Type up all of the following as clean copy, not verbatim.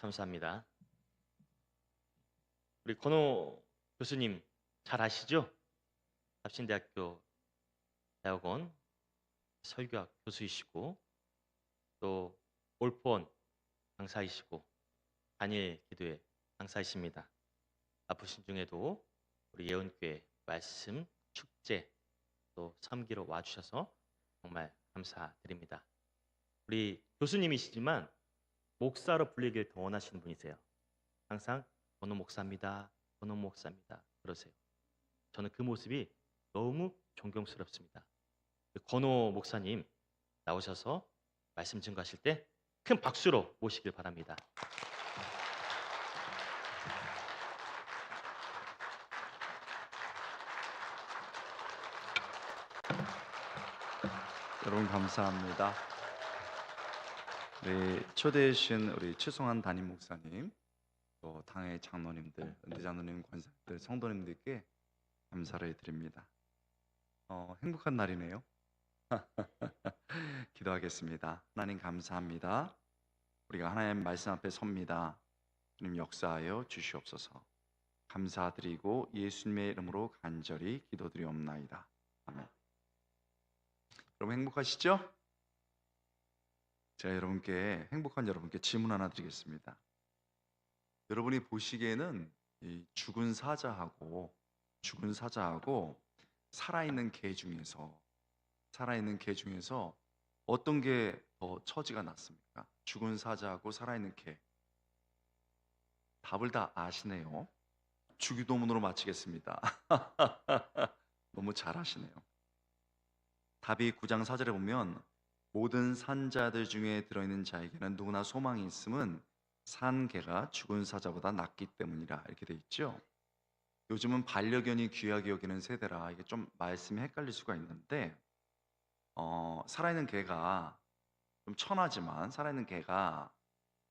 감사합니다. 우리 권호 교수님 잘 아시죠? 답신대학교 대학원 설교학 교수이시고 또 올포원 강사이시고 단일 기도회 강사이십니다. 아프신 중에도 우리 예언교회 말씀 축제 또 섬기러 와주셔서 정말 감사드립니다. 우리 교수님이시지만 목사로 불리길 더 원하시는 분이세요. 항상 권호 목사입니다. 권호 목사입니다. 그러세요. 저는 그 모습이 너무 존경스럽습니다. 권호 목사님 나오셔서 말씀 증거하실 때 큰 박수로 모시길 바랍니다. 여러분 감사합니다. 우리 초대해 주신 우리 최송한 담임 목사님, 또 당의 장로님들, 은퇴 장로님, 권사님들, 성도님들께 감사를 드립니다. 행복한 날이네요. 기도하겠습니다. 하나님 감사합니다. 우리가 하나님 말씀 앞에 섭니다. 주님 역사하여 주시옵소서. 감사드리고 예수님의 이름으로 간절히 기도드리옵나이다. 아멘. 여러분 행복하시죠? 제가 행복한 여러분께 질문 하나 드리겠습니다. 여러분이 보시기에는 이 죽은 사자하고 살아있는 개 중에서 어떤 게 더 처지가 낫습니까? 죽은 사자하고 살아있는 개. 답을 다 아시네요. 주기도문으로 마치겠습니다. 너무 잘하시네요. 답이 9장 4절에 보면 모든 산자들 중에 들어있는 자에게는 누구나 소망이 있음은 산 개가 죽은 사자보다 낫기 때문이라 이렇게 돼 있죠. 요즘은 반려견이 귀하게 여기는 세대라 이게 좀 말씀이 헷갈릴 수가 있는데 살아있는 개가 좀 천하지만 살아있는 개가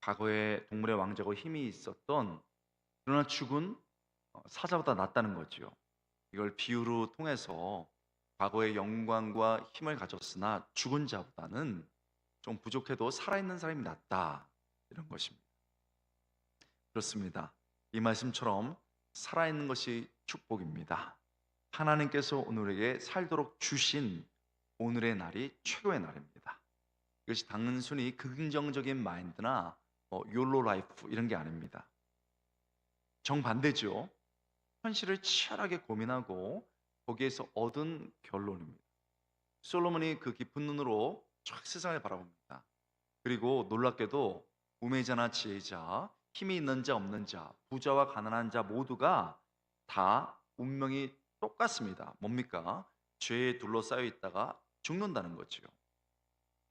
과거에 동물의 왕자고 힘이 있었던 그러나 죽은 사자보다 낫다는 거죠. 이걸 비유로 통해서 과거의 영광과 힘을 가졌으나 죽은 자보다는 좀 부족해도 살아있는 사람이 낫다 이런 것입니다. 그렇습니다. 이 말씀처럼 살아있는 것이 축복입니다. 하나님께서 오늘에게 살도록 주신 오늘의 날이 최고의 날입니다. 이것이 단순히 긍정적인 마인드나 욜로 라이프 이런 게 아닙니다. 정반대죠. 현실을 치열하게 고민하고 거기에서 얻은 결론입니다. 솔로몬이 그 깊은 눈으로 쫙 세상을 바라봅니다. 그리고 놀랍게도 우매자나 지혜자, 힘이 있는 자 없는 자, 부자와 가난한 자 모두가 다 운명이 똑같습니다. 뭡니까? 죄에 둘러싸여 있다가 죽는다는 거죠.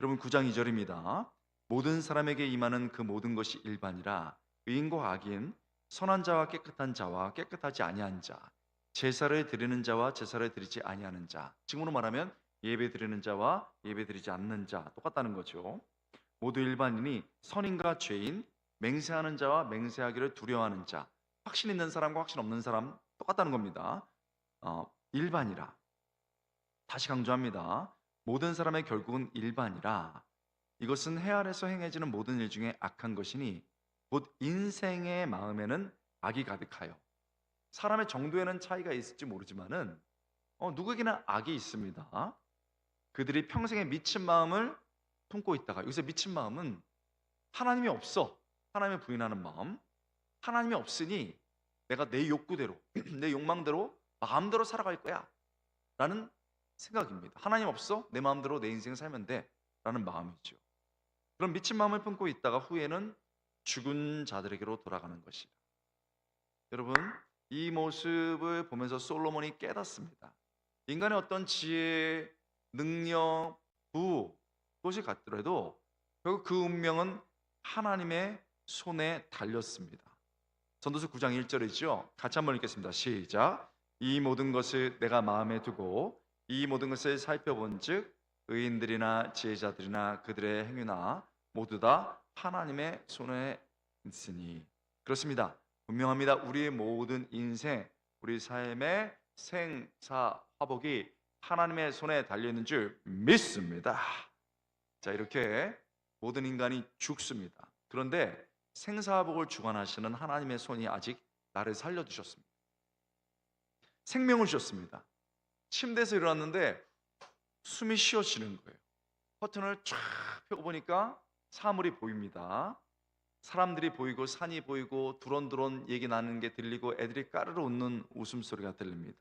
여러분 9장 2절입니다. 모든 사람에게 임하는 그 모든 것이 일반이라 의인과 악인, 선한 자와 깨끗한 자와 깨끗하지 아니한 자, 제사를 드리는 자와 제사를 드리지 아니하는 자, 지금으로 말하면 예배 드리는 자와 예배 드리지 않는 자 똑같다는 거죠. 모두 일반인이 선인과 죄인, 맹세하는 자와 맹세하기를 두려워하는 자, 확신 있는 사람과 확신 없는 사람 똑같다는 겁니다. 일반이라. 다시 강조합니다. 모든 사람의 결국은 일반이라. 이것은 해 아래서 행해지는 모든 일 중에 악한 것이니 곧 인생의 마음에는 악이 가득하여. 사람의 정도에는 차이가 있을지 모르지만은 누구에게나 악이 있습니다. 그들이 평생에 미친 마음을 품고 있다가, 여기서 미친 마음은 하나님이 없어, 하나님을 부인하는 마음, 하나님이 없으니 내가 내 욕구대로 내 욕망대로 마음대로 살아갈 거야 라는 생각입니다. 하나님 없어, 내 마음대로 내 인생을 살면 돼 라는 마음이죠. 그런 미친 마음을 품고 있다가 후에는 죽은 자들에게로 돌아가는 것이다. 여러분 이 모습을 보면서 솔로몬이 깨닫습니다. 인간의 어떤 지혜, 능력, 부 그것이 같더라도 결국 그 운명은 하나님의 손에 달렸습니다. 전도서 9장 1절이죠. 같이 한번 읽겠습니다. 시작. 이 모든 것을 내가 마음에 두고 이 모든 것을 살펴본즉 의인들이나 지혜자들이나 그들의 행위나 모두 다 하나님의 손에 있으니. 그렇습니다. 분명합니다. 우리의 모든 인생, 우리 삶의 생사화복이 하나님의 손에 달려있는 줄 믿습니다. 자, 이렇게 모든 인간이 죽습니다. 그런데 생사복을 주관하시는 하나님의 손이 아직 나를 살려두셨습니다. 생명을 주셨습니다. 침대에서 일어났는데 숨이 쉬어지는 거예요. 커튼을 쫙 펴고 보니까 사물이 보입니다. 사람들이 보이고 산이 보이고 두런두런 얘기 나누는 게 들리고 애들이 까르르 웃는 웃음소리가 들립니다.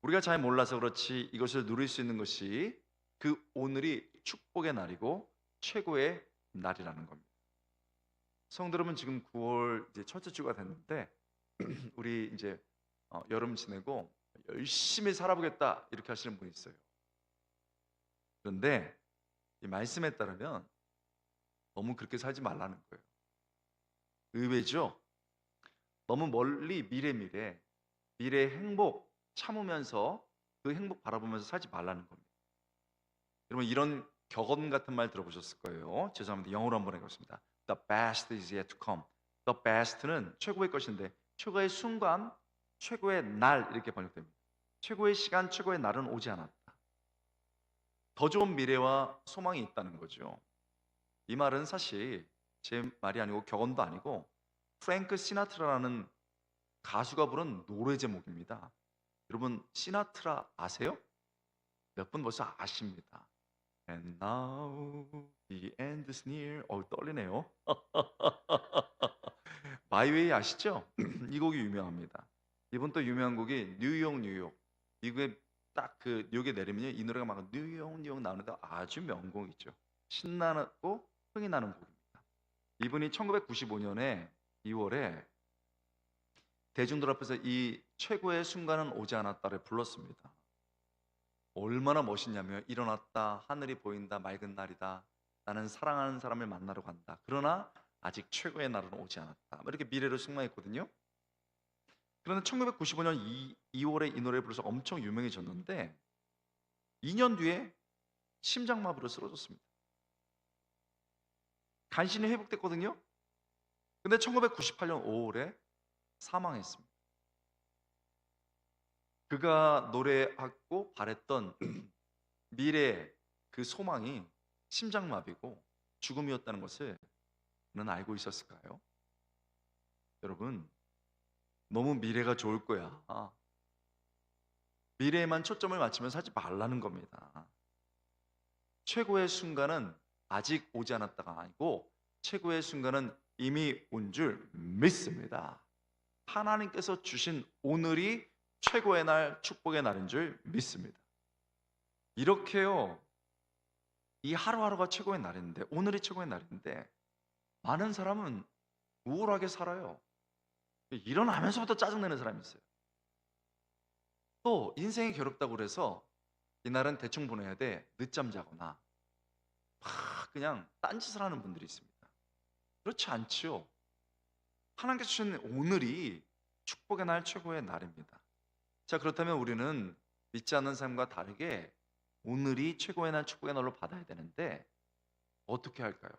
우리가 잘 몰라서 그렇지 이것을 누릴 수 있는 것이 그 오늘이 축복의 날이고 최고의 날이라는 겁니다. 성도 여러분, 지금 9월 이제 첫째 주가 됐는데 우리 이제 여름 지내고 열심히 살아보겠다 이렇게 하시는 분이 있어요. 그런데 이 말씀에 따르면 너무 그렇게 살지 말라는 거예요. 의외죠? 너무 멀리 미래 행복 참으면서 그 행복 바라보면서 살지 말라는 겁니다. 여러분, 이런 격언 같은 말 들어보셨을 거예요. 죄송합니다. 영어로 한번 해보겠습니다. The best is yet to come. The best는 최고의 것인데 최고의 순간, 최고의 날 이렇게 번역됩니다. 최고의 시간, 최고의 날은 오지 않았다. 더 좋은 미래와 소망이 있다는 거죠. 이 말은 사실 제 말이 아니고 격언도 아니고 프랭크 시나트라라는 가수가 부른 노래 제목입니다. 여러분, 시나트라 아세요? 몇 분 벌써 아십니다. And now the end is near. 떨리네요. 마이웨이 아시죠? 이 곡이 유명합니다. 이번 또 유명한 곡이 뉴욕 뉴욕. 미국에 딱 그 뉴욕에 내리면요 이 노래가 막 뉴욕 뉴욕 나오는데 아주 명곡이죠. 신나고 흥이 나는 곡입니다. 이분이 1995년에 2월에 대중들 앞에서 이 최고의 순간은 오지 않았다를 불렀습니다. 얼마나 멋있냐며 일어났다 하늘이 보인다 맑은 날이다 나는 사랑하는 사람을 만나러 간다 그러나 아직 최고의 날은 오지 않았다 이렇게 미래를 승망했거든요. 그런데 1995년 2월에 이 노래를 불러서 엄청 유명해졌는데 2년 뒤에 심장마비로 쓰러졌습니다. 간신히 회복됐거든요. 근데 1998년 5월에 사망했습니다. 그가 노래하고 바랬던 미래의 그 소망이 심장마비고 죽음이었다는 것을 그는 알고 있었을까요? 여러분, 너무 미래가 좋을 거야. 미래에만 초점을 맞추면서 하지 말라는 겁니다. 최고의 순간은 아직 오지 않았다가 아니고 최고의 순간은 이미 온 줄 믿습니다. 하나님께서 주신 오늘이 최고의 날, 축복의 날인 줄 믿습니다. 이렇게요, 이 하루하루가 최고의 날인데, 오늘이 최고의 날인데, 많은 사람은 우울하게 살아요. 일어나면서부터 짜증내는 사람이 있어요. 또 인생이 괴롭다고 그래서 이날은 대충 보내야 돼, 늦잠 자거나 막 그냥 딴짓을 하는 분들이 있습니다. 그렇지 않지요. 하나님께서 주신 오늘이 축복의 날, 최고의 날입니다. 자, 그렇다면 우리는 믿지 않는 삶과 다르게 오늘이 최고의 날, 축복의 날로 받아야 되는데 어떻게 할까요?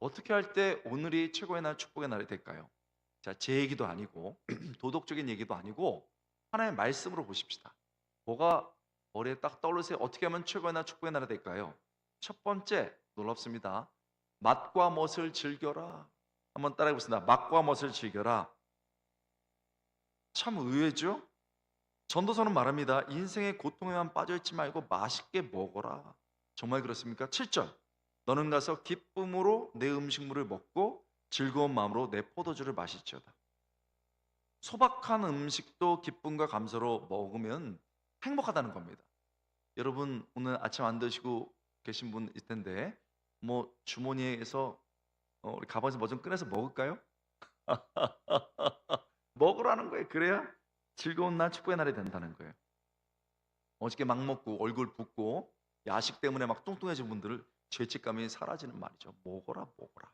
어떻게 할 때 오늘이 최고의 날, 축복의 날이 될까요? 자, 제 얘기도 아니고 도덕적인 얘기도 아니고 하나님의 말씀으로 보십시다. 뭐가 머리에 딱 떠오르세요? 어떻게 하면 최고의 날, 축복의 날이 될까요? 첫 번째, 놀랍습니다. 맛과 멋을 즐겨라. 한번 따라해 보겠습니다. 맛과 멋을 즐겨라. 참 의외죠? 전도서는 말합니다. 인생의 고통에만 빠져있지 말고 맛있게 먹어라. 정말 그렇습니까? 7절. 너는 가서 기쁨으로 내 음식물을 먹고 즐거운 마음으로 내 포도주를 마실지어다. 소박한 음식도 기쁨과 감사로 먹으면 행복하다는 겁니다. 여러분, 오늘 아침 안 드시고 계신 분 있을 텐데 뭐 주머니에서 우리 가방에서 뭐 좀 꺼내서 먹을까요? 먹으라는 거예요. 그래야 즐거운 날, 축복의 날이 된다는 거예요. 어저께 막 먹고 얼굴 붓고 야식 때문에 막 뚱뚱해진 분들을 죄책감이 사라지는 말이죠. 먹어라, 먹어라.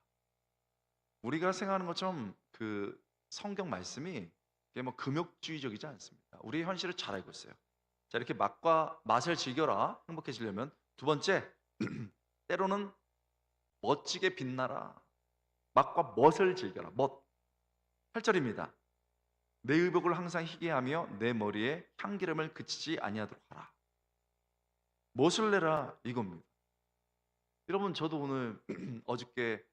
우리가 생각하는 것처럼 그 성경 말씀이 그게 뭐 금욕주의적이지 않습니다. 우리 현실을 잘 알고 있어요. 자, 이렇게 맛과 맛을 즐겨라. 행복해지려면 두 번째, 때로는 멋지게 빛나라. 맛과 멋을 즐겨라. 멋. 8절입니다. 내 의복을 항상 희게 하며 내 머리에 향기름을 그치지 아니하도록 하라. 멋을 내라 이겁니다. 여러분, 저도 오늘 어저께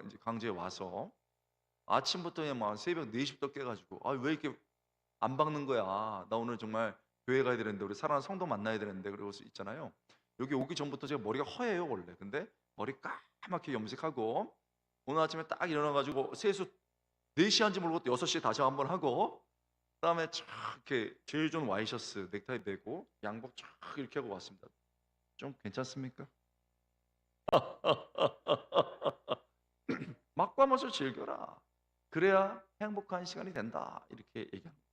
이제 광주에 와서 아침부터 그냥 막 새벽 4시부터 깨가지고 아 왜 이렇게 안 박는 거야? 나 오늘 정말 교회 가야 되는데 우리 사랑하는 성도 만나야 되는데 그러고 있잖아요. 여기 오기 전부터 제가 머리가 허해요 원래. 근데 머리 까맣게 염색하고 오늘 아침에 딱 일어나가지고 세수 4시 한지 모르고 6시에 다시 한번 하고 그다음에 쫙 이렇게 제일 좋은 와이셔츠 넥타이 매고 양복 쫙 이렇게 하고 왔습니다. 좀 괜찮습니까? 맛과 맛을 즐겨라. 그래야 행복한 시간이 된다. 이렇게 얘기합니다.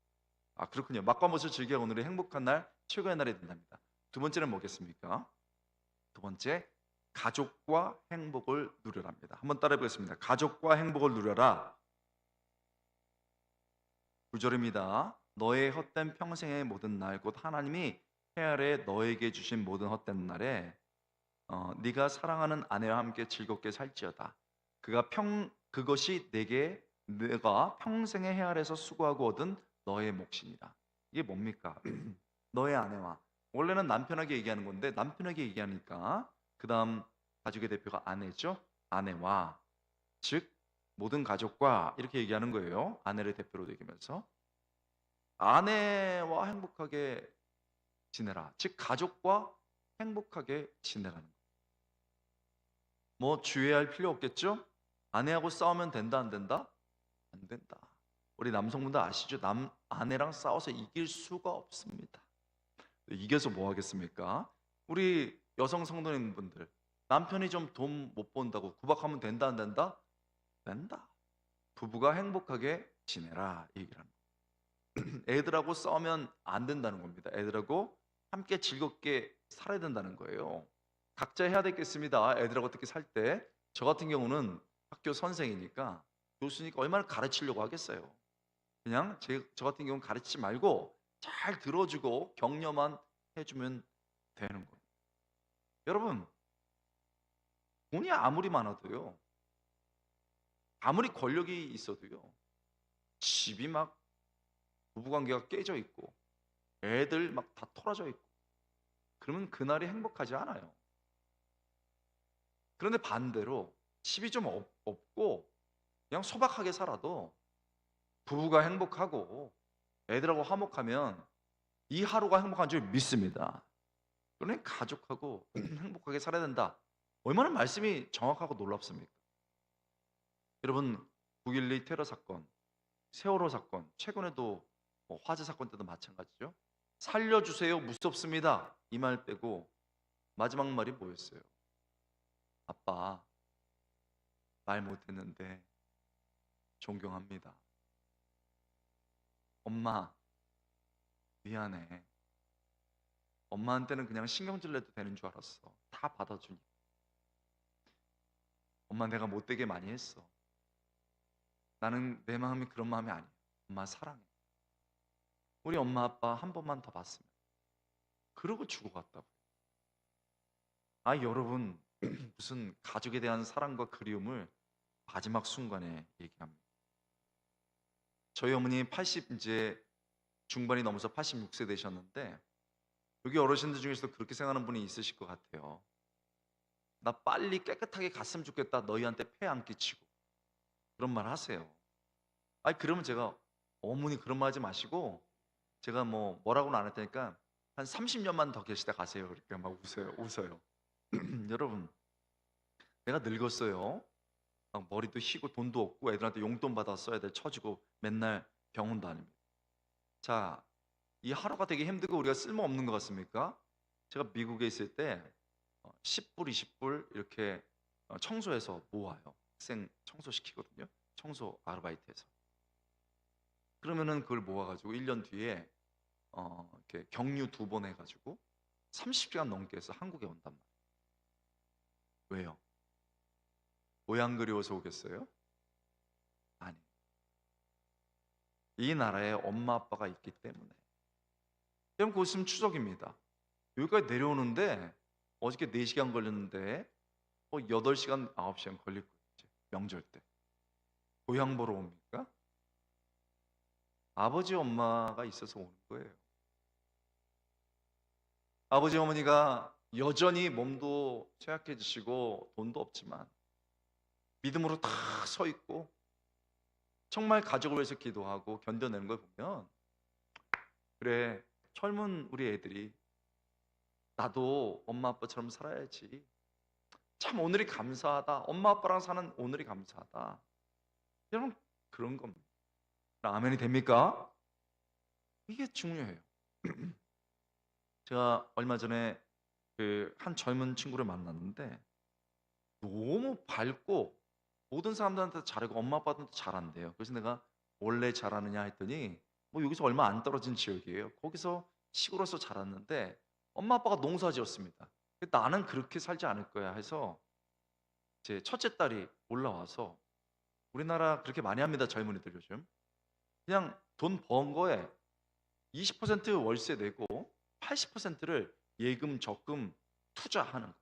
아 그렇군요. 맛과 맛을 즐겨야 오늘의 행복한 날, 최고의 날이 된답니다. 두 번째는 뭐겠습니까? 두 번째, 가족과 행복을 누려랍니다. 한번 따라해 보겠습니다. 가족과 행복을 누려라. 9절입니다. 너의 헛된 평생의 모든 날, 곧 하나님이 해 아래 너에게 주신 모든 헛된 날에 네가 사랑하는 아내와 함께 즐겁게 살지어다. 그것이 내가 평생의 해 아래서 수고하고 얻은 너의 몫이니라. 이게 뭡니까? 너의 아내와 원래는 남편에게 얘기하는 건데 남편에게 얘기하니까 그 다음 가족의 대표가 아내죠. 아내와 즉 모든 가족과 이렇게 얘기하는 거예요. 아내를 대표로 얘기하면서 아내와 행복하게 지내라. 즉 가족과 행복하게 지내라는 거예요. 뭐 주의할 필요 없겠죠? 아내하고 싸우면 된다 안 된다? 안 된다. 우리 남성분들 아시죠? 아내랑 싸워서 이길 수가 없습니다. 이겨서 뭐 하겠습니까? 우리 여성 성도님분들 남편이 좀 돈 못 번다고 구박하면 된다 안 된다? 된다. 부부가 행복하게 지내라 이 얘기를 합니다. 애들하고 싸우면 안 된다는 겁니다. 애들하고 함께 즐겁게 살아야 된다는 거예요. 각자 해야 되겠습니다. 애들하고 어떻게 살 때. 저 같은 경우는 학교 선생이니까 교수니까 얼마나 가르치려고 하겠어요. 그냥 저 같은 경우는 가르치지 말고 잘 들어주고 격려만 해주면 되는 거예요. 여러분 돈이 아무리 많아도요, 아무리 권력이 있어도요, 집이 막 부부관계가 깨져 있고 애들 막 다 털어져 있고 그러면 그날이 행복하지 않아요. 그런데 반대로 집이 좀 없고 그냥 소박하게 살아도 부부가 행복하고 애들하고 화목하면 이 하루가 행복한 줄 믿습니다. 그러니 가족하고 행복하게 살아야 된다. 얼마나 말씀이 정확하고 놀랍습니까? 여러분 9.12 테러 사건, 세월호 사건, 최근에도 뭐 화재 사건 때도 마찬가지죠. 살려주세요 무섭습니다 이 말 빼고 마지막 말이 뭐였어요? 아빠 말 못했는데 존경합니다. 엄마 미안해. 엄마한테는 그냥 신경질 내도 되는 줄 알았어. 다 받아주니. 엄마 내가 못되게 많이 했어. 나는 내 마음이 그런 마음이 아니야. 엄마 사랑해. 우리 엄마 아빠 한 번만 더 봤으면. 그러고 죽어갔다고. 아 여러분 무슨 가족에 대한 사랑과 그리움을 마지막 순간에 얘기합니다. 저희 어머니 80 이제 중반이 넘어서 86세 되셨는데 여기 어르신들 중에서도 그렇게 생각하는 분이 있으실 것 같아요. 나 빨리 깨끗하게 갔으면 좋겠다. 너희한테 폐 안 끼치고 그런 말 하세요. 아니 그러면 제가 어머니 그런 말 하지 마시고 제가 뭐라고는 안 했다니까 한 30년만 더 계시다 가세요. 그러니까 막 웃어요. 여러분 내가 늙었어요. 막 머리도 희고 돈도 없고 애들한테 용돈 받아 써야 될 처지고 맨날 병원 다닙니다. 자, 이 하루가 되게 힘들고 우리가 쓸모없는 것 같습니까? 제가 미국에 있을 때 10불, 20불 이렇게 청소해서 모아요. 학생 청소시키거든요. 청소 아르바이트해서. 그러면은 그걸 모아가지고 1년 뒤에 이렇게 경유 2번 해가지고 30시간 넘게 해서 한국에 온단 말이에요. 왜요? 고향 그리워서 오겠어요? 아니. 이 나라에 엄마 아빠가 있기 때문에. 그럼 곧 있으면 추석입니다. 여기까지 내려오는데 어저께 4시간 걸렸는데 8시간, 9시간 걸릴 거예요. 이제 명절 때. 고향 보러 옵니까? 아버지 엄마가 있어서 오는 거예요. 아버지 어머니가 여전히 몸도 쇠약해지시고 돈도 없지만 믿음으로 다 서 있고 정말 가족을 위해서 기도하고 견뎌내는 걸 보면, 그래, 젊은 우리 애들이 나도 엄마 아빠처럼 살아야지. 참 오늘이 감사하다. 엄마 아빠랑 사는 오늘이 감사하다. 여러분, 그런 겁니다. 아멘이 됩니까? 이게 중요해요. 제가 얼마 전에 그 한 젊은 친구를 만났는데 너무 밝고 모든 사람들한테 잘하고 엄마 아빠한테도 잘한대요. 그래서 내가 원래 잘하느냐 했더니 뭐 여기서 얼마 안 떨어진 지역이에요. 거기서 시골에서 자랐는데 엄마 아빠가 농사 지었습니다. 나는 그렇게 살지 않을 거야 해서 제 첫째 딸이 올라와서, 우리나라 그렇게 많이 합니다, 젊은이들 요즘. 그냥 돈 번 거에 20% 월세 내고 80%를 예금, 적금, 투자하는 거예요.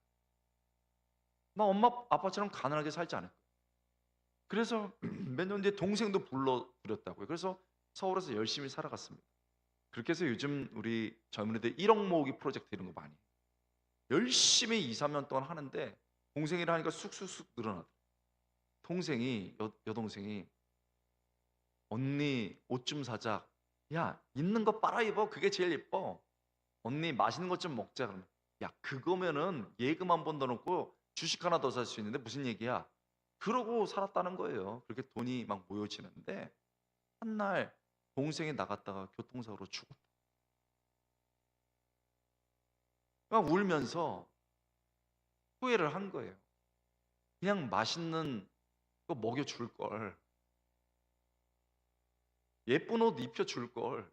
나 엄마 아빠처럼 가난하게 살지 않을 거예요. 그래서 몇 년 뒤에 동생도 불러들였다고요. 그래서 서울에서 열심히 살아갔습니다. 그렇게 해서 요즘 우리 젊은이들 1억 모으기 프로젝트 이런 거 많이 해요. 열심히 2, 3년 동안 하는데 동생이라 하니까 쑥쑥쑥 늘어나더라고요. 동생이, 여동생이 언니 옷 좀 사자. 야, 있는 거 빨아 입어. 그게 제일 예뻐. 언니 맛있는 것 좀 먹자. 그러면 야, 그거면은 예금 한 번 더 넣고 주식 하나 더 살 수 있는데 무슨 얘기야? 그러고 살았다는 거예요. 그렇게 돈이 막 모여지는데 한날 동생이 나갔다가 교통사고로 죽었다. 막 울면서 후회를 한 거예요. 그냥 맛있는 거 먹여줄 걸. 예쁜 옷 입혀줄 걸.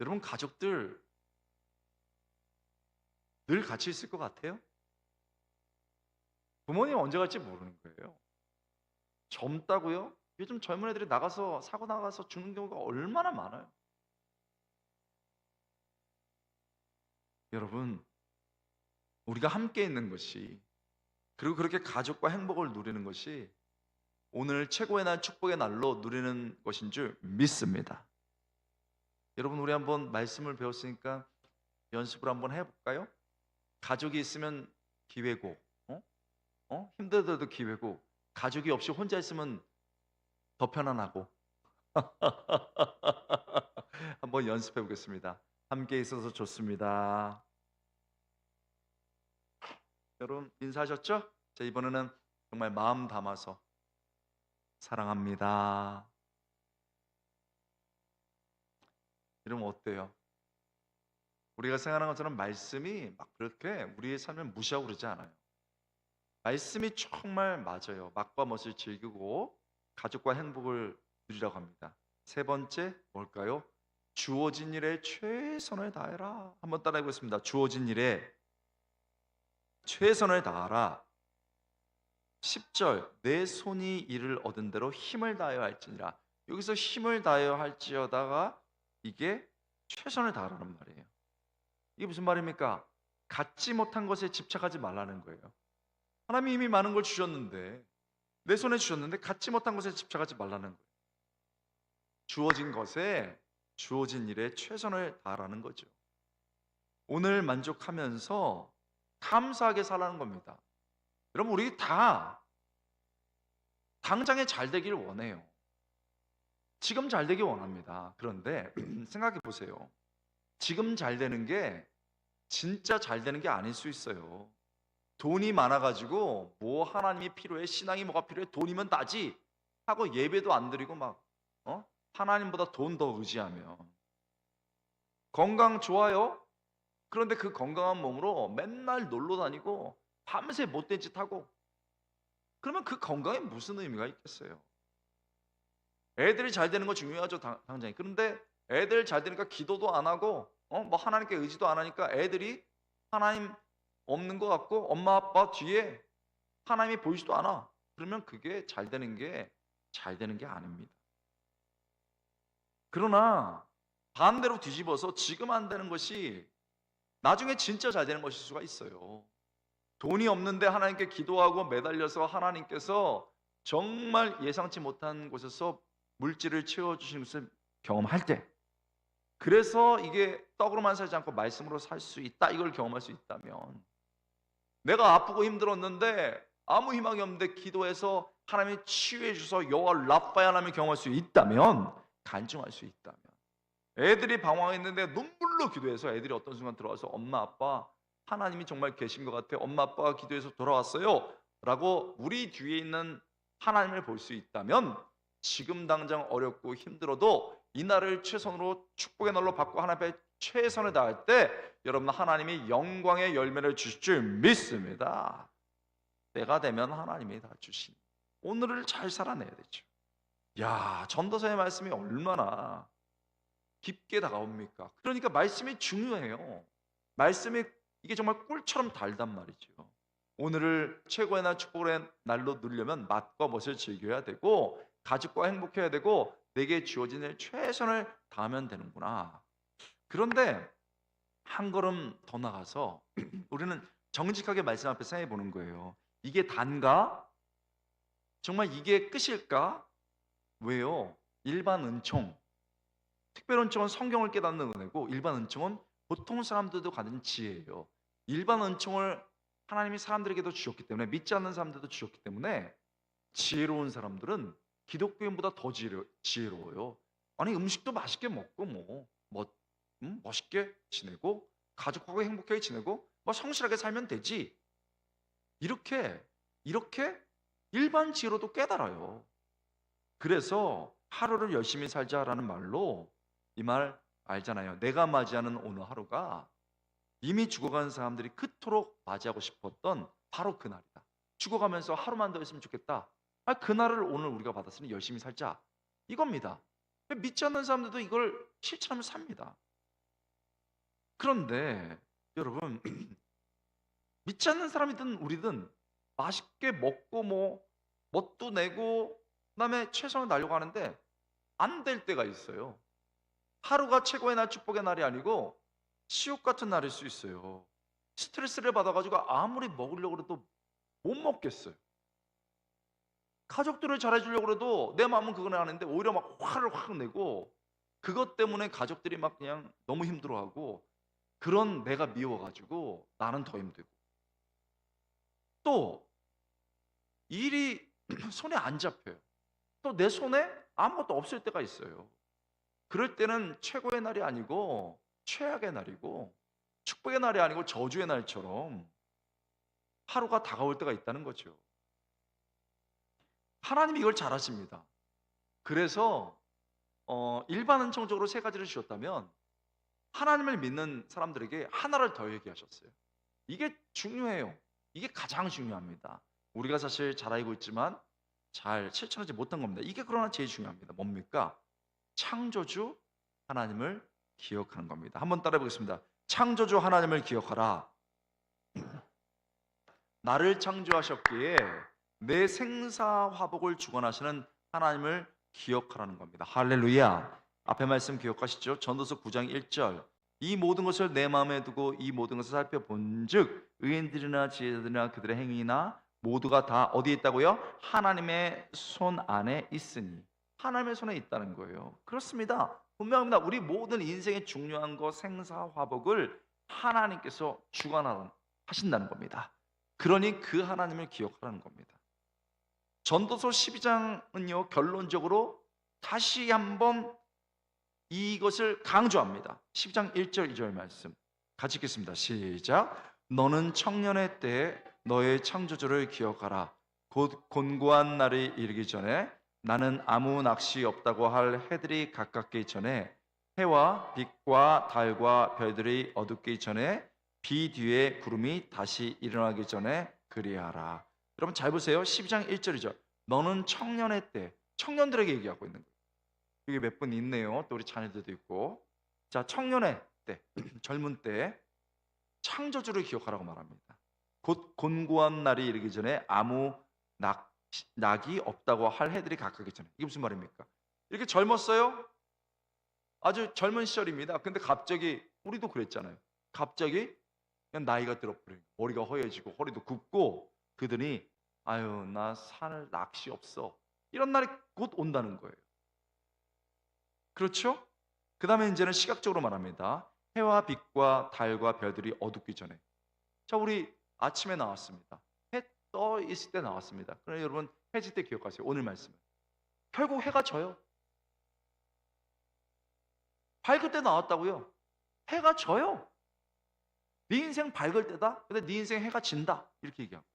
여러분, 가족들 늘 같이 있을 것 같아요? 부모님 언제 갈지 모르는 거예요. 젊다고요? 요즘 젊은 애들이 나가서 사고 나가서 죽는 경우가 얼마나 많아요. 여러분, 우리가 함께 있는 것이, 그리고 그렇게 가족과 행복을 누리는 것이 오늘 최고의 날, 축복의 날로 누리는 것인 줄 믿습니다. 여러분, 우리 한번 말씀을 배웠으니까 연습을 한번 해볼까요? 가족이 있으면 기회고, 힘들어도 기회고, 가족이 없이 혼자 있으면 더 편안하고. 한번 연습해 보겠습니다. 함께 있어서 좋습니다. 여러분, 인사하셨죠? 자, 이번에는 정말 마음 담아서 사랑합니다. 이러면 어때요? 우리가 생각하는 것처럼 말씀이 막 그렇게 우리의 삶을 무시하고 그러지 않아요. 말씀이 정말 맞아요. 맛과 멋을 즐기고 가족과 행복을 누리라고 합니다. 세 번째 뭘까요? 주어진 일에 최선을 다해라. 한번 따라해 보겠습니다. 주어진 일에 최선을 다하라. 10절, 내 손이 이를 얻은 대로 힘을 다하여 할지니라. 여기서 힘을 다하여 할지어다가 이게 최선을 다하라는 말이에요. 이게 무슨 말입니까? 갖지 못한 것에 집착하지 말라는 거예요. 하나님이 이미 많은 걸 주셨는데, 내 손에 주셨는데 갖지 못한 것에 집착하지 말라는 거예요. 주어진 것에, 주어진 일에 최선을 다하라는 거죠. 오늘 만족하면서 감사하게 살라는 겁니다. 여러분, 우리 다 당장에 잘 되기를 원해요. 지금 잘 되기 원합니다. 그런데 생각해 보세요. 지금 잘 되는 게 진짜 잘 되는 게 아닐 수 있어요. 돈이 많아가지고 뭐 하나님이 필요해, 신앙이 뭐가 필요해, 돈이면 다지 하고 예배도 안 드리고 막 하나님보다 돈 더 의지하면. 건강 좋아요? 그런데 그 건강한 몸으로 맨날 놀러 다니고 밤새 못된 짓 하고, 그러면 그 건강에 무슨 의미가 있겠어요? 애들이 잘 되는 거 중요하죠, 당장에. 그런데 애들 잘 되니까 기도도 안 하고 뭐 하나님께 의지도 안 하니까 애들이 하나님 없는 것 같고 엄마 아빠 뒤에 하나님이 보이지도 않아. 그러면 그게 잘 되는 게 아닙니다. 그러나 반대로 뒤집어서 지금 안 되는 것이 나중에 진짜 잘 되는 것일 수가 있어요. 돈이 없는데 하나님께 기도하고 매달려서 하나님께서 정말 예상치 못한 곳에서 물질을 채워주시는 것을 경험할 때, 그래서 이게 떡으로만 살지 않고 말씀으로 살 수 있다, 이걸 경험할 수 있다면 내가 아프고 힘들었는데 아무 희망이 없는데 기도해서 하나님이 치유해 주셔서 여호와 라파의 하나님을 경험할 수 있다면, 간증할 수 있다면, 애들이 방황했는데 눈물로 기도해서 애들이 어떤 순간 들어와서 엄마 아빠 하나님이 정말 계신 것 같아요, 엄마 아빠가 기도해서 돌아왔어요 라고 우리 뒤에 있는 하나님을 볼 수 있다면, 지금 당장 어렵고 힘들어도 이날을 최선으로 축복의 날로 받고 하나님 앞에 최선을 다할 때 여러분, 하나님이 영광의 열매를 주실 줄 믿습니다. 때가 되면 하나님이 다 주시니 오늘을 잘 살아내야 되죠. 야, 전도서의 말씀이 얼마나 깊게 다가옵니까? 그러니까 말씀이 중요해요. 말씀이 이게 정말 꿀처럼 달단 말이죠. 오늘을 최고의 날, 축복의 날로 누리려면 맛과 멋을 즐겨야 되고 가족과 행복해야 되고 내게 주어진 일 최선을 다하면 되는구나. 그런데 한 걸음 더 나가서 우리는 정직하게 말씀 앞에 생각해 보는 거예요. 이게 단가? 정말 이게 끝일까? 왜요? 일반 은총, 특별 은총은 성경을 깨닫는 은혜고, 일반 은총은 보통 사람들도 가진 지혜예요. 일반 은총을 하나님이 사람들에게도 주셨기 때문에, 믿지 않는 사람들도 주셨기 때문에 지혜로운 사람들은 기독교인보다 더 지혜로워요. 아니, 음식도 맛있게 먹고 멋있게 지내고 가족하고 행복하게 지내고 성실하게 살면 되지, 이렇게 일반 지혜로도 깨달아요. 그래서 하루를 열심히 살자라는 말로 이 말 알잖아요. 내가 맞이하는 오늘 하루가 이미 죽어간 사람들이 그토록 맞이하고 싶었던 바로 그날이다. 죽어가면서 하루만 더 있으면 좋겠다. 그날을 오늘 우리가 받았으니 열심히 살자, 이겁니다. 믿지 않는 사람들도 이걸 실천하면 삽니다. 그런데 여러분, 믿지 않는 사람이든 우리든 맛있게 먹고 멋도 내고 그다음에 최선을 다하려고 하는데 안 될 때가 있어요. 하루가 최고의 날, 축복의 날이 아니고 지옥 같은 날일 수 있어요. 스트레스를 받아가지고 아무리 먹으려고 해도 못 먹겠어요. 가족들을 잘해주려고 해도 내 마음은 그건 아닌데 오히려 막 화를 확 내고, 그것 때문에 가족들이 막 그냥 너무 힘들어하고, 그런 내가 미워가지고 나는 더 힘들고, 또 일이 손에 안 잡혀요. 또 내 손에 아무것도 없을 때가 있어요. 그럴 때는 최고의 날이 아니고 최악의 날이고 축복의 날이 아니고 저주의 날처럼 하루가 다가올 때가 있다는 거죠. 하나님이 이걸 잘 아십니다. 그래서 일반 은총적으로 세 가지를 주셨다면 하나님을 믿는 사람들에게 하나를 더 얘기하셨어요. 이게 중요해요. 이게 가장 중요합니다. 우리가 사실 잘 알고 있지만 잘 실천하지 못한 겁니다. 이게 그러나 제일 중요합니다. 뭡니까? 창조주 하나님을 기억하는 겁니다. 한번 따라해 보겠습니다. 창조주 하나님을 기억하라. 나를 창조하셨기에 내 생사화복을 주관하시는 하나님을 기억하라는 겁니다. 할렐루야. 앞에 말씀 기억하시죠? 전도서 9장 1절. 이 모든 것을 내 마음에 두고 이 모든 것을 살펴본즉 의인들이나 지혜자들이나 그들의 행위나 모두가 다 어디에 있다고요? 하나님의 손 안에 있으니. 하나님의 손에 있다는 거예요. 그렇습니다. 분명합니다. 우리 모든 인생의 중요한 거, 생사화복을 하나님께서 주관하신다는 겁니다. 그러니 그 하나님을 기억하라는 겁니다. 전도서 12장은요 결론적으로 다시 한번 이것을 강조합니다. 12장 1절 2절 말씀 같이 읽겠습니다. 시작. 너는 청년의 때에 너의 창조주를 기억하라. 곧 곤고한 날이 이르기 전에 나는 아무 낚시 없다고 할 해들이 가깝기 전에 해와 빛과 달과 별들이 어둡기 전에 비 뒤에 구름이 다시 일어나기 전에 그리하라. 여러분 잘 보세요. 12장 1절이죠. 너는 청년의 때, 청년들에게 얘기하고 있는 거예요. 이게 몇 분 있네요. 또 우리 자녀들도 있고. 자, 청년의 때, 젊은 때 창조주를 기억하라고 말합니다. 곧 곤고한 날이 이르기 전에 아무 낙이 없다고 할 해들이 가깝기 전에. 이게 무슨 말입니까? 이렇게 젊었어요? 아주 젊은 시절입니다. 근데 갑자기 우리도 그랬잖아요. 갑자기 그냥 나이가 들어버려요. 머리가 허해지고 허리도 굽고 그러더니 아유 나 살 낚시 없어. 이런 날이 곧 온다는 거예요. 그렇죠? 그 다음에 이제는 시각적으로 말합니다. 해와 빛과 달과 별들이 어둡기 전에. 자, 우리 아침에 나왔습니다. 해 떠 있을 때 나왔습니다. 그러나 여러분 해질 때 기억하세요. 오늘 말씀은. 결국 해가 져요. 밝을 때 나왔다고요. 해가 져요. 네 인생 밝을 때다. 근데 네 인생 해가 진다. 이렇게 얘기하고.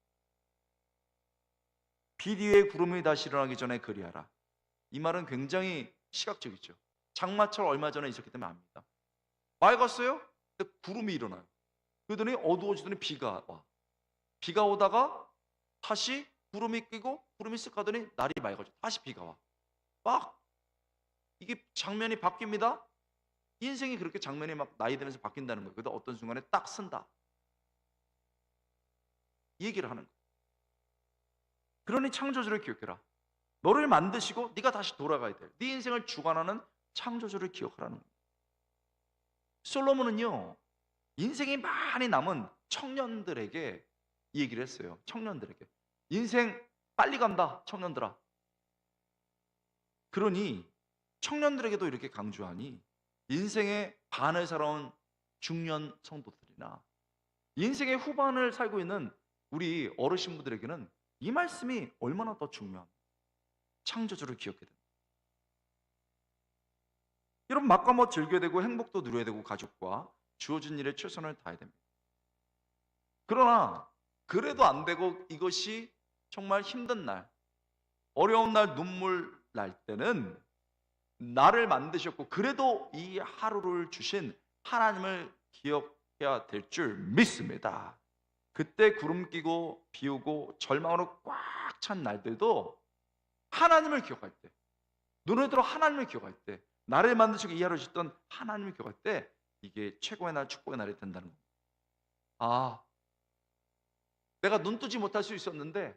비 뒤에 구름이 다시 일어나기 전에 그리하라. 이 말은 굉장히 시각적이죠. 장마철 얼마 전에 있었기 때문에 압니다. 맑았어요? 근데 구름이 일어나요. 그러더니 어두워지더니 비가 와. 비가 오다가 다시 구름이 끼고 구름이 쓱 가더니 날이 맑아져. 다시 비가 와. 막 이게 장면이 바뀝니다. 인생이 그렇게 장면이 막 나이 들면서 바뀐다는 거예요. 그러다 어떤 순간에 딱 쓴다. 이 얘기를 하는 거예요. 그러니 창조주를 기억해라. 너를 만드시고 네가 다시 돌아가야 돼. 네 인생을 주관하는 창조주를 기억하라는 거예요. 솔로몬은요. 인생이 많이 남은 청년들에게 이 얘기를 했어요. 청년들에게. 인생 빨리 간다. 청년들아. 그러니 청년들에게도 이렇게 강조하니 인생의 반을 살아온 중년 성도들이나 인생의 후반을 살고 있는 우리 어르신분들에게는 이 말씀이 얼마나 더 중요한 창조주를 기억해야 됩니다. 여러분 마음껏 즐겨야 되고 행복도 누려야 되고 가족과 주어진 일에 최선을 다해야 됩니다. 그러나 그래도 안 되고 이것이 정말 힘든 날, 어려운 날 눈물 날 때는 나를 만드셨고 그래도 이 하루를 주신 하나님을 기억해야 될 줄 믿습니다. 그때 구름 끼고 비 오고 절망으로 꽉 찬 날들도 하나님을 기억할 때, 눈을 들어 하나님을 기억할 때, 나를 만드시고 이 하루를 주셨던 하나님을 기억할 때 이게 최고의 날, 축복의 날이 된다는 겁니다. 아, 내가 눈 뜨지 못할 수 있었는데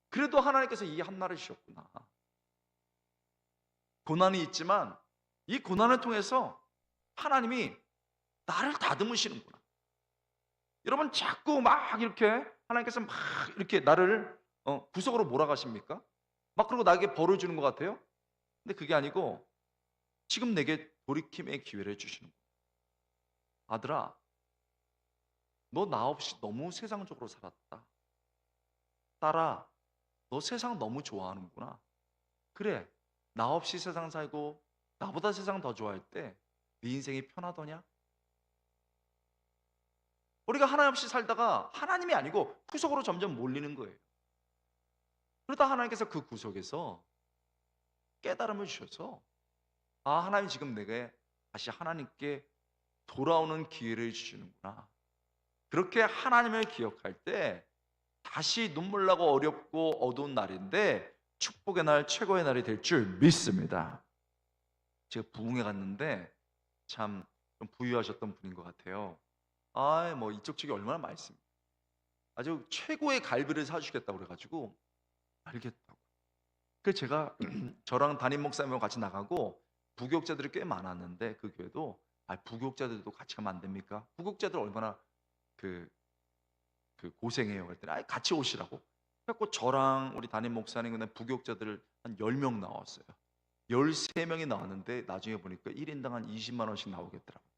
그래도 하나님께서 이 한날을 주셨구나. 고난이 있지만 이 고난을 통해서 하나님이 나를 다듬으시는구나. 여러분 자꾸 막 이렇게 하나님께서 막 이렇게 나를 구석으로 몰아가십니까? 막 그러고 나에게 벌을 주는 것 같아요? 근데 그게 아니고 지금 내게 돌이킴의 기회를 주시는 거예요. 아들아, 너 나 없이 너무 세상적으로 살았다. 딸아, 너 세상 너무 좋아하는구나. 그래, 나 없이 세상 살고 나보다 세상 더 좋아할 때 네 인생이 편하더냐? 우리가 하나님 없이 살다가 하나님이 아니고 구석으로 점점 몰리는 거예요. 그러다 하나님께서 그 구석에서 깨달음을 주셔서 아, 하나님 지금 내게 다시 하나님께 돌아오는 기회를 주시는구나. 그렇게 하나님을 기억할 때 다시 눈물 나고 어렵고 어두운 날인데 축복의 날, 최고의 날이 될 줄 믿습니다. 제가 부흥회 갔는데 참 좀 부유하셨던 분인 것 같아요. 아, 뭐 이쪽 저기 얼마나 맛있습니다. 아주 최고의 갈비를 사주겠다고 그래가지고 알겠다고. 그래서 제가 저랑 담임 목사님하고 같이 나가고 부교육자들이 꽤 많았는데 그 교회도 부교육자들도 같이 가면 안 됩니까? 부교육자들 얼마나 그, 그 고생해요. 그랬더니 같이 오시라고. 그래갖고 저랑 우리 담임 목사님 그다음 부교육자들 한 10명 나왔어요. 13명이 나왔는데 나중에 보니까 1인당 한 20만 원씩 나오겠더라고요.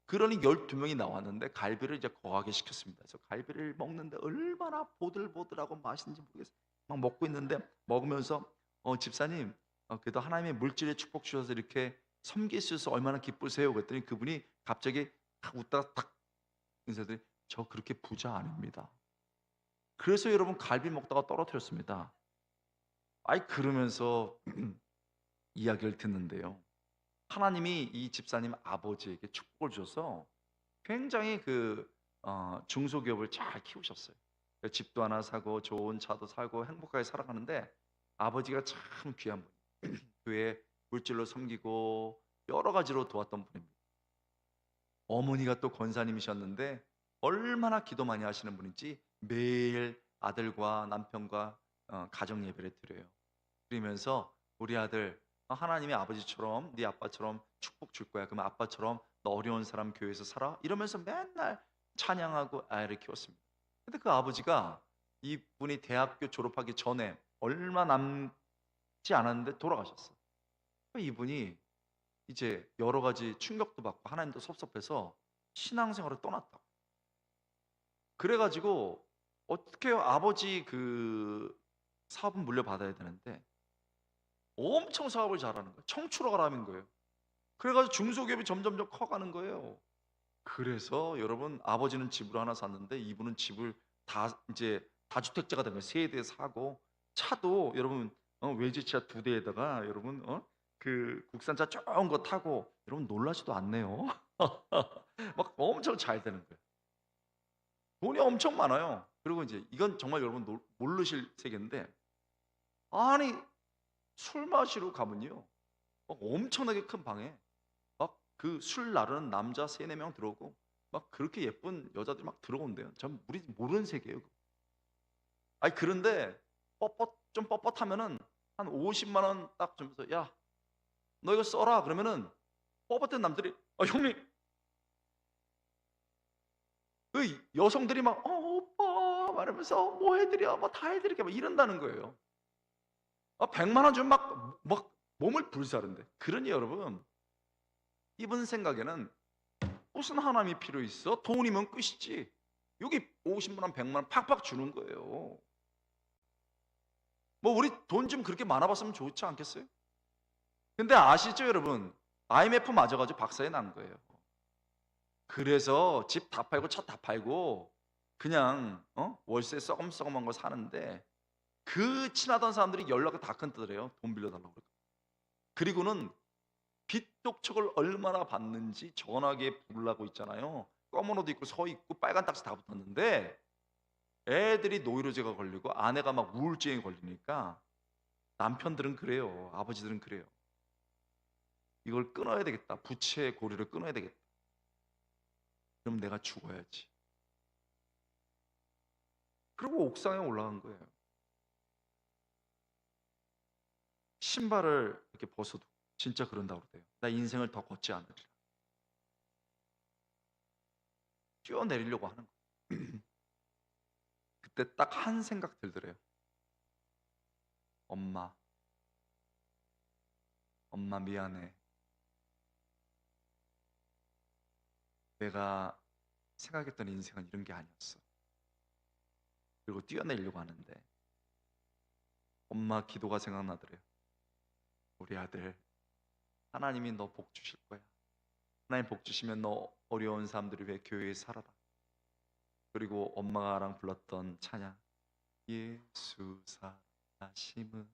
그러니 12명이 나왔는데 갈비를 이제 거하게 시켰습니다. 그래서 갈비를 먹는데 얼마나 보들보들하고 맛있는지 모르겠어요. 막 먹고 있는데 먹으면서 집사님 그래도 하나님의 물질의 축복 주셔서 이렇게 섬길 수 있어서 얼마나 기쁘세요. 그랬더니 그분이 갑자기 딱 웃다가 딱 인사드리 저 그렇게 부자 아닙니다. 그래서 여러분 갈비 먹다가 떨어뜨렸습니다. 그러면서 이야기를 듣는데요. 하나님이 이 집사님 아버지에게 축복을 주셔서 굉장히 중소기업을 잘 키우셨어요. 집도 하나 사고 좋은 차도 사고 행복하게 살아가는데 아버지가 참 귀한 분. 교회 물질로 섬기고 여러 가지로 도왔던 분입니다. 어머니가 또 권사님이셨는데 얼마나 기도 많이 하시는 분인지 매일 아들과 남편과 가정 예배를 드려요. 그러면서 우리 아들 하나님의 아버지처럼 네 아빠처럼 축복 줄 거야. 그러면 아빠처럼 너 어려운 사람 교회에서 살아? 이러면서 맨날 찬양하고 아이를 키웠습니다. 근데 그 아버지가 이분이 대학교 졸업하기 전에 얼마 남지 않았는데 돌아가셨어. 이분이 이제 여러 가지 충격도 받고 하나님도 섭섭해서 신앙생활을 떠났다. 그래가지고 어떻게 해요? 아버지 그 사업은 물려받아야 되는데 엄청 사업을 잘하는 거예요. 청출어가라는 거예요. 그래가지고 중소기업이 점점점 커가는 거예요. 그래서 여러분 아버지는 집을 하나 샀는데 이분은 집을 다 이제 다주택자가 되면 세 대 사고 차도 여러분 외제차 두 대에다가 여러분 그 국산차 좋은 거 타고 여러분 놀라지도 않네요. 막 엄청 잘 되는 거예요. 돈이 엄청 많아요. 그리고 이제 이건 정말 여러분 모르실 세계인데 아니 술 마시러 가면요 막 엄청나게 큰 방에 막 그 술 나르는 남자 세네 명 들어오고 막 그렇게 예쁜 여자들이 막 들어온대요. 전 우리 모르는 세계예요. 아니 그런데 좀 뻣뻣하면은 한 50만 원 딱 주면서 야 너 이거 써라 그러면은 뻣뻣한 남들이 형님 그 여성들이 막 오빠 말하면서 뭐 해드려 뭐 다 해드릴게 막 이런다는 거예요. 100만 원 주면 막 몸을 불사른대. 그러니 여러분 이분 생각에는 무슨 하나님이 필요 있어? 돈이면 끝이지. 여기 50만 원, 100만 원 팍팍 주는 거예요. 뭐 우리 돈 좀 그렇게 많아봤으면 좋지 않겠어요? 근데 아시죠 여러분? IMF 맞아가지고 박사에 난 거예요. 그래서 집 다 팔고 차 다 팔고 그냥 월세 썩음썩음한 거 사는데 그 친하던 사람들이 연락을 다 끊더래요. 돈 빌려달라고. 그리고는 빚 독촉을 얼마나 받는지 전화기에 부르라고 있잖아요. 검은 옷 입고 서 있고 빨간 딱지 다 붙었는데 애들이 노이로제가 걸리고 아내가 막 우울증에 걸리니까 남편들은 그래요. 아버지들은 그래요. 이걸 끊어야 되겠다. 부채의 고리를 끊어야 되겠다. 그럼 내가 죽어야지. 그리고 옥상에 올라간 거예요. 신발을 이렇게 벗어도 진짜 그런다고 그래요. 나 인생을 더 걷지 않으리라. 뛰어내리려고 하는 거예요. 그때 딱 한 생각 들더래요. 엄마 미안해. 내가 생각했던 인생은 이런 게 아니었어. 그리고 뛰어내리려고 하는데 엄마 기도가 생각나더래요. 우리 아들 하나님이 너 복 주실 거야. 하나님 복 주시면 너 어려운 사람들을 위해 교회에 살아라. 그리고 엄마랑 불렀던 찬양 예수 사랑하심은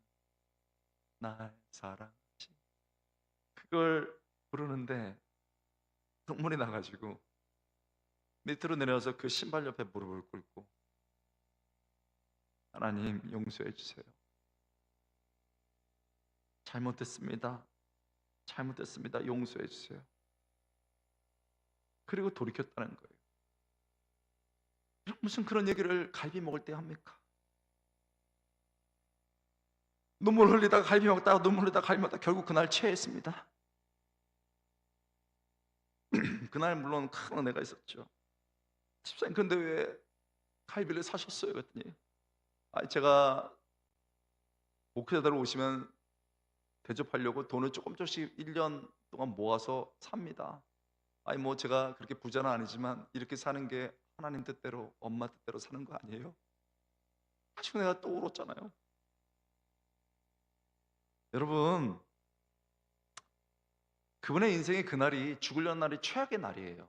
날 사랑하심 그걸 부르는데 눈물이 나가지고 밑으로 내려와서 그 신발 옆에 무릎을 꿇고 하나님 용서해 주세요. 잘못됐습니다. 용서해 주세요. 그리고 돌이켰다는 거예요. 무슨 그런 얘기를 갈비 먹을 때 합니까? 눈물 흘리다가 갈비 먹다가 눈물 흘리다가 갈비 먹다가 결국 그날 체했습니다. 그날 물론 큰 은혜가 있었죠. 집사님 근데 왜 갈비를 사셨어요? 그랬더니 제가 목회자들 오시면 대접하려고 돈을 조금씩 1년 동안 모아서 삽니다. 뭐 제가 그렇게 부자는 아니지만 이렇게 사는 게 하나님 뜻대로 엄마 뜻대로 사는 거 아니에요? 하시고 내가 또 울었잖아요. 여러분 그분의 인생의 그날이 죽으려는 날이 최악의 날이에요.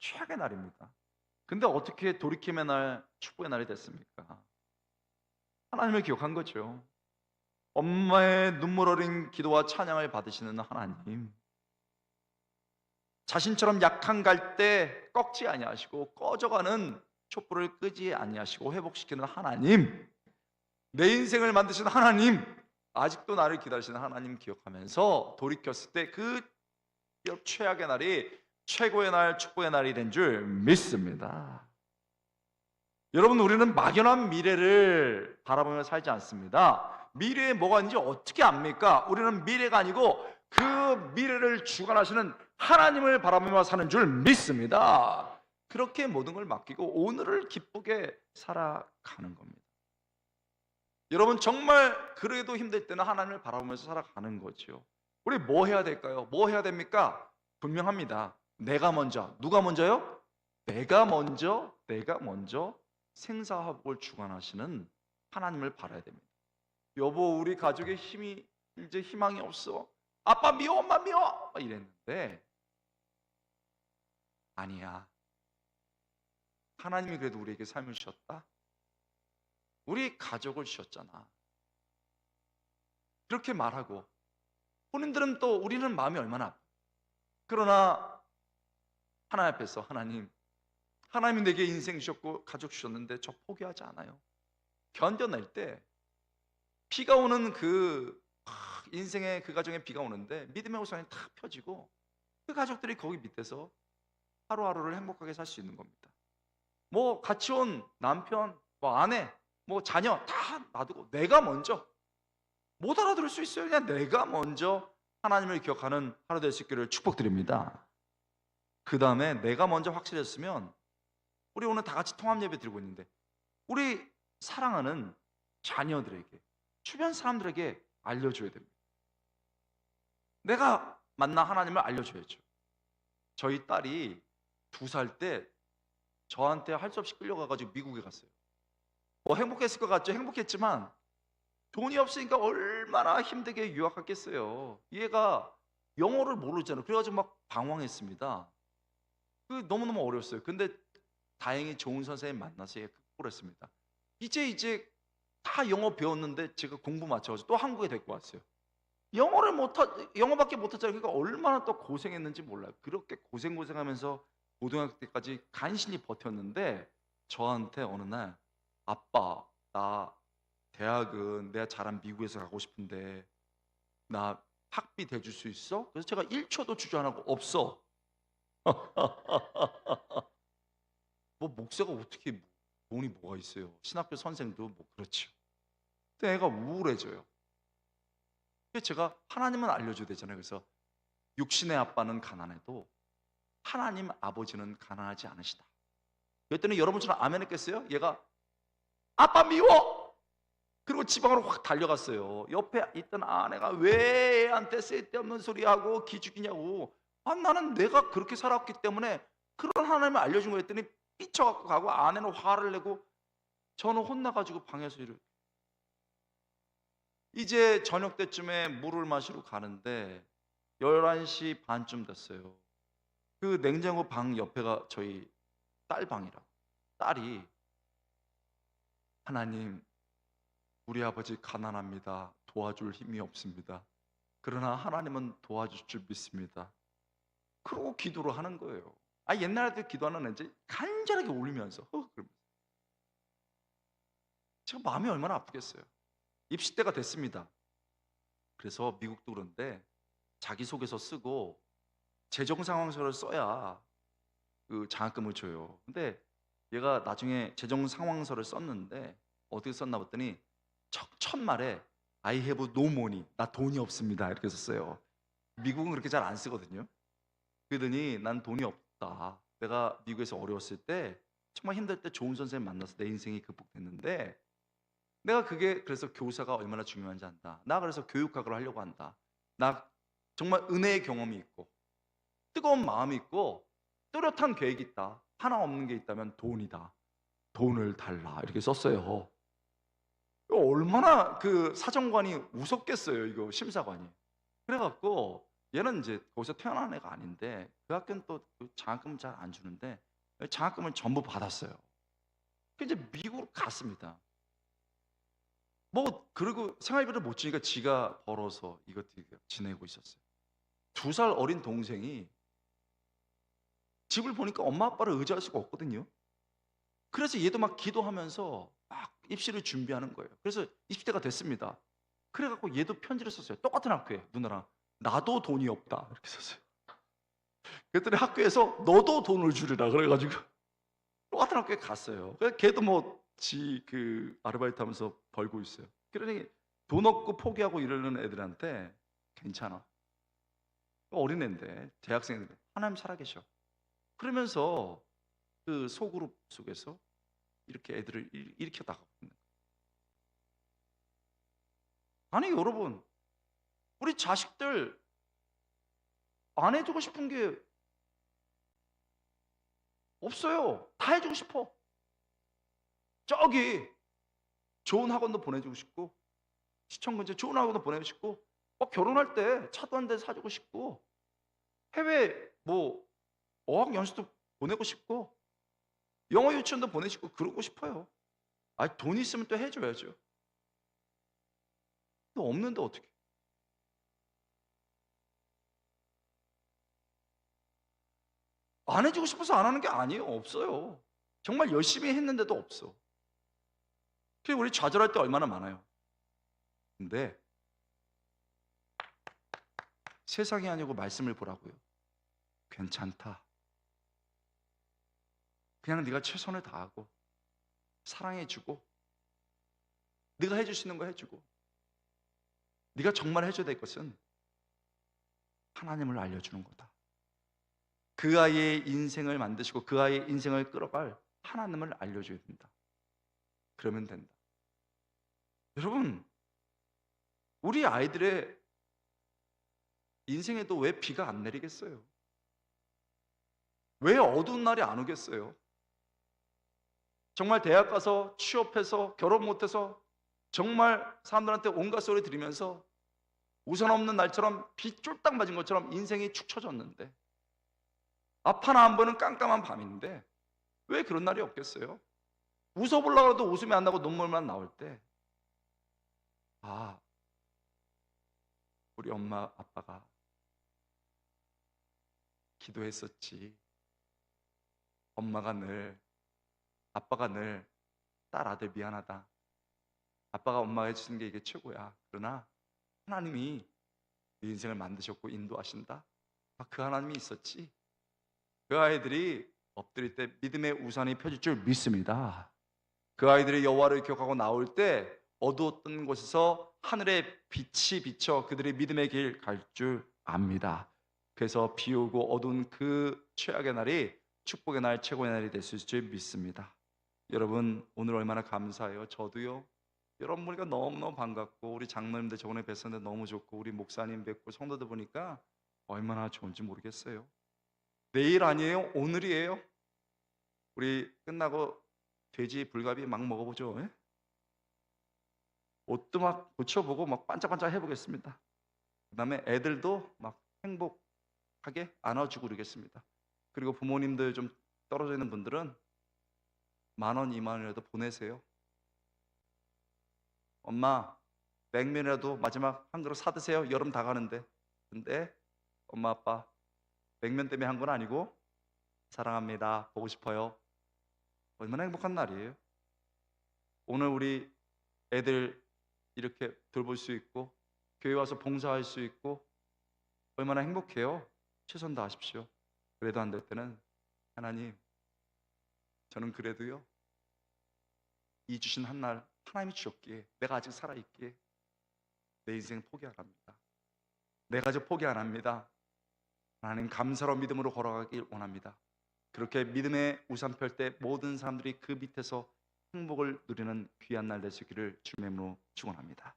최악의 날입니다. 근데 어떻게 돌이킴의 날, 축복의 날이 됐습니까? 하나님을 기억한 거죠. 엄마의 눈물 어린 기도와 찬양을 받으시는 하나님, 자신처럼 약한 갈대 꺾지 아니하시고 꺼져가는 촛불을 끄지 아니하시고 회복시키는 하나님, 내 인생을 만드신 하나님, 아직도 나를 기다리시는 하나님 기억하면서 돌이켰을 때 그 최악의 날이 최고의 날, 축복의 날이 된 줄 믿습니다. 여러분 우리는 막연한 미래를 바라보며 살지 않습니다. 미래에 뭐가 있는지 어떻게 압니까? 우리는 미래가 아니고 그 미래를 주관하시는 하나님을 바라보며 사는 줄 믿습니다. 그렇게 모든 걸 맡기고 오늘을 기쁘게 살아가는 겁니다. 여러분 정말 그래도 힘들 때는 하나님을 바라보면서 살아가는 거죠. 우리 뭐 해야 될까요? 뭐 해야 됩니까? 분명합니다. 내가 먼저. 누가 먼저요? 내가 먼저 생사화복을 주관하시는 하나님을 바라야 됩니다. 여보, 우리 가족의 힘이 이제 희망이 없어. 아빠 미워, 엄마 미워. 막 이랬는데 아니야. 하나님이 그래도 우리에게 삶을 주셨다. 우리 가족을 주셨잖아. 그렇게 말하고 본인들은 또 우리는 마음이 얼마나 아파. 그러나 하나님 앞에서 하나님이 내게 인생 주셨고 가족 주셨는데 저 포기하지 않아요. 견뎌낼 때 비가 오는 인생의 그 가정에 비가 오는데 믿음의 우산이 탁 펴지고 그 가족들이 거기 밑에서 하루하루를 행복하게 살 수 있는 겁니다. 뭐 같이 온 남편, 뭐 아내, 뭐 자녀 다 놔두고 내가 먼저 못 알아들을 수 있어요. 그냥 내가 먼저 하나님을 기억하는 하루 될 수 있기를 축복드립니다. 그 다음에 내가 먼저 확실했으면 우리 오늘 다 같이 통합 예배 드리고 있는데 우리 사랑하는 자녀들에게 주변 사람들에게 알려줘야 됩니다. 내가 만나 하나님을 알려줘야죠. 저희 딸이 2살 때 저한테 할 수 없이 끌려가가지고 미국에 갔어요. 뭐 행복했을 것 같죠? 행복했지만 돈이 없으니까 얼마나 힘들게 유학했겠어요. 얘가 영어를 모르잖아요. 그래가지고 막 방황했습니다. 그 너무너무 어려웠어요. 근데 다행히 좋은 선생님 만나서 얘 극복을 했습니다. 이제 다 영어 배웠는데 제가 공부 맞춰가지고 또 한국에 데리고 왔어요. 영어밖에 못하잖아요. 그러니까 얼마나 또 고생했는지 몰라요. 그렇게 고생하면서 고등학교 때까지 간신히 버텼는데 저한테 어느 날 아빠, 나 대학은 내가 잘한 미국에서 가고 싶은데 나 학비 대줄 수 있어? 그래서 제가 1초도 주저안하고 없어. 뭐 목사가 어떻게 돈이 뭐가 있어요? 신학교 선생도 뭐 그렇죠. 근데 애가 우울해져요. 그래서 제가 하나님은 알려줘야 되잖아요. 그래서 육신의 아빠는 가난해도 하나님 아버지는 가난하지 않으시다. 그랬더니 여러분처럼 아멘 했겠어요? 얘가 아빠 미워! 그리고 지방으로 확 달려갔어요. 옆에 있던 아내가 왜 애한테 쓸데없는 소리하고 기죽이냐고. 나는 내가 그렇게 살았기 때문에 그런 하나님을 알려준 거 했더니 삐쳐갖고 가고 아내는 화를 내고 저는 혼나가지고 방에서 이제 저녁 때쯤에 물을 마시러 가는데 11시 반쯤 됐어요. 그 냉장고 방 옆에가 저희 딸 방이라고. 딸이 하나님, 우리 아버지 가난합니다. 도와줄 힘이 없습니다. 그러나 하나님은 도와줄 줄 믿습니다. 그러고 기도를 하는 거예요. 옛날에 기도하는 애지 간절하게 울면서 그러면서. 제가 마음이 얼마나 아프겠어요. 입시 때가 됐습니다. 그래서 미국도 그런데 자기소개서 쓰고 재정상황서를 써야 그 장학금을 줘요. 근데 얘가 나중에 재정상황서를 썼는데 어떻게 썼나 봤더니 첫 말에 I have no money, 나 돈이 없습니다 이렇게 썼어요. 미국은 그렇게 잘 안 쓰거든요. 그러더니 난 돈이 없다. 내가 미국에서 어려웠을 때 정말 힘들 때 좋은 선생님 만나서 내 인생이 극복됐는데 내가 그게 그래서 교사가 얼마나 중요한지 안다. 나 그래서 교육학을 하려고 한다. 나 정말 은혜의 경험이 있고 뜨거운 마음이 있고 뚜렷한 계획이 있다. 하나 없는 게 있다면 돈이다. 돈을 달라 이렇게 썼어요. 얼마나 그 사정관이 우습겠어요. 이거 심사관이. 그래갖고 얘는 이제 거기서 태어난 애가 아닌데 그 학교는 또 장학금 잘 안 주는데 장학금을 전부 받았어요. 이제 미국으로 갔습니다. 뭐 그리고 생활비를 못 주니까 지가 벌어서 이것 지내고 있었어요. 2살 어린 동생이 집을 보니까 엄마 아빠를 의지할 수가 없거든요. 그래서 얘도 막 기도하면서 막 입시를 준비하는 거예요. 그래서 20대가 됐습니다. 그래갖고 얘도 편지를 썼어요. 똑같은 학교에 누나랑 나도 돈이 없다 이렇게 썼어요. 그랬더니 학교에서 너도 돈을 주리라 그래가지고 똑같은 학교에 갔어요. 그래서 걔도 뭐 그 아르바이트 하면서 벌고 있어요. 그러니 돈 없고 포기하고 이러는 애들한테 괜찮아. 어린애인데 대학생인데 하나님 살아계셔. 그러면서 그 소그룹 속에서 이렇게 애들을 일으켜 나가고 있는 거예요. 아니 여러분, 우리 자식들 안 해주고 싶은 게 없어요. 다 해주고 싶어. 저기 좋은 학원도 보내주고 싶고, 시청 근처 좋은 학원도 보내주고 싶고, 결혼할 때 차도 한 대 사주고 싶고, 해외 뭐 어학 연수도 보내고 싶고, 영어 유치원도 보내고 그러고 싶어요. 아, 돈 있으면 또 해줘야죠. 또 없는데 어떻게? 안 해주고 싶어서 안 하는 게 아니에요. 없어요. 정말 열심히 했는데도 없어. 그게 우리 좌절할 때 얼마나 많아요. 근데 세상이 아니고 말씀을 보라고요. 괜찮다. 그냥 네가 최선을 다하고 사랑해주고 네가 해줄 수 있는 거 해주고, 네가 정말 해줘야 될 것은 하나님을 알려주는 거다. 그 아이의 인생을 만드시고 그 아이의 인생을 끌어갈 하나님을 알려줘야 된다. 그러면 된다. 여러분, 우리 아이들의 인생에도 왜 비가 안 내리겠어요? 왜 어두운 날이 안 오겠어요? 정말 대학 가서 취업해서 결혼 못해서 정말 사람들한테 온갖 소리 들으면서 우산 없는 날처럼 비 쫄딱 맞은 것처럼 인생이 축 처졌는데, 앞 하나 안 보는 깜깜한 밤인데 왜 그런 날이 없겠어요? 웃어보려고 해도 웃음이 안 나고 눈물만 나올 때, 아, 우리 엄마 아빠가 기도했었지. 아빠가 늘 딸 아들 미안하다. 아빠가 엄마가 해주는 게 이게 최고야. 그러나 하나님이 네 인생을 만드셨고 인도하신다. 그 하나님이 있었지. 그 아이들이 엎드릴 때 믿음의 우산이 펴질 줄 믿습니다. 그 아이들이 여호와를 기억하고 나올 때 어두웠던 곳에서 하늘의 빛이 비쳐 그들의 믿음의 길 갈 줄 압니다. 그래서 비 오고 어두운 그 최악의 날이 축복의 날, 최고의 날이 될 수 있을 줄 믿습니다. 여러분, 오늘 얼마나 감사해요. 저도요. 여러분 보니까 너무너무 반갑고, 우리 장로님들 저번에 뵀었는데 너무 좋고, 우리 목사님 뵙고 성도들 보니까 얼마나 좋은지 모르겠어요. 내일 아니에요? 오늘이에요. 우리 끝나고 돼지 불갈비 막 먹어보죠. 예? 옷도 막 고쳐보고 막 반짝반짝 해보겠습니다. 그 다음에 애들도 막 행복하게 안아주고 그러겠습니다. 그리고 부모님들 좀 떨어져 있는 분들은 10,000원, 20,000원이라도 보내세요. 엄마, 냉면이라도 마지막 한 그릇 사드세요. 여름 다 가는데. 근데 엄마 아빠 냉면 때문에 한 건 아니고 사랑합니다. 보고 싶어요. 얼마나 행복한 날이에요. 오늘 우리 애들 이렇게 돌볼 수 있고 교회 와서 봉사할 수 있고 얼마나 행복해요. 최선 다하십시오. 그래도 안 될 때는 하나님, 저는 그래도요 이 주신 한 날 하나님이 주셨기에 내가 아직 살아있기에 내 인생 포기 안 합니다. 내 가족 포기 안 합니다. 하나님, 감사로 믿음으로 걸어가길 원합니다. 그렇게 믿음의 우산 펼 때 모든 사람들이 그 밑에서 행복을 누리는 귀한 날 될 수 있기를 주님의 이름으로 축원합니다.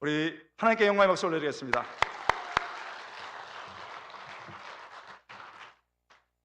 우리 하나님께 영광의 박수 올려드리겠습니다.